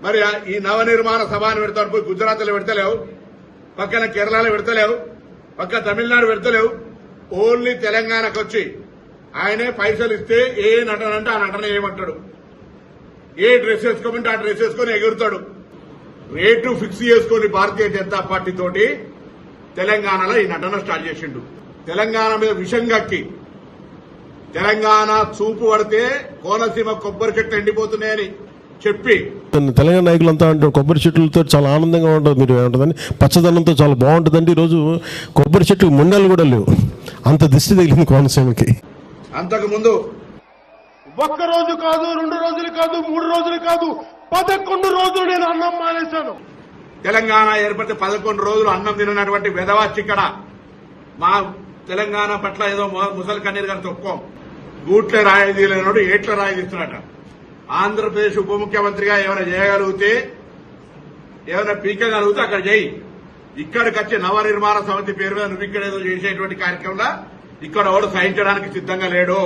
మరి ఈ నవనిర్మాణ సభను పెడతాడు పోయి గుజరాత్లో పెడతలేవు, పక్కన కేరళలో పెడతలేవు, పక్క తమిళనాడు పెడతలేవు. ఓన్లీ తెలంగాణకు వచ్చి ఆయనే పైసలు ఇస్తే ఏ నటన అంటే ఆ నటన ఏమంటాడు, ఏ డ్రెస్ వేసుకోమంటే ఆ డ్రెస్ వేసుకొని ఎగురుతాడు. రేటు ఫిక్స్ చేసుకుని భారతీయ జనతా పార్టీ తోటి తెలంగాణలో ఈ నటన స్టార్ట్ చేసిండు. తెలంగాణ మీద విషం కక్కి తెలంగాణ చూపు పడితే కోనసీమ కొబ్బరి చెట్లు ఎండిపోతున్నాయని చెప్పి తెలంగాణ నాయకులంతా అంటారు కొబ్బరి చెట్లతో చాలా ఆనందంగా ఉంటుంది, మీరు ఏమంటుందని పచ్చదనంతో చాలా బాగుంటుందండి. ఈరోజు కొబ్బరి చెట్లు ముండలు కూడా లేవు, అంత దిష్టి తగిలింది కోనసీమకి. అంతకుముందు ఒక్క రోజు కాదు, 2 రోజులు కాదు, 3 రోజులు కాదు, 11 రోజులు నేను అన్నం మానేశాను. తెలంగాణ ఏర్పడితే 11 రోజులు అన్నం తినటువంటి వెధవాచిక్కడ మా తెలంగాణ పట్ల ఏదో ముసలి కన్నీరు గారు తొక్కం. గూట్ల రాయి తీయలేనాడు ఏట్ల రాయి తీస్తున్నట. ఆంధ్రప్రదేశ్ ఉప ముఖ్యమంత్రిగా ఏమైనా చేయగలిగితే, ఏమైనా పీకగలిగితే అక్కడ చేయి. ఇక్కడికి వచ్చే నవనిర్మాణ సమితి పేరు మీద నువ్వు ఇక్కడ ఏదో చేసేటువంటి కార్యక్రమంలో ఇక్కడ ఎవడు సహించడానికి సిద్ధంగా లేడు.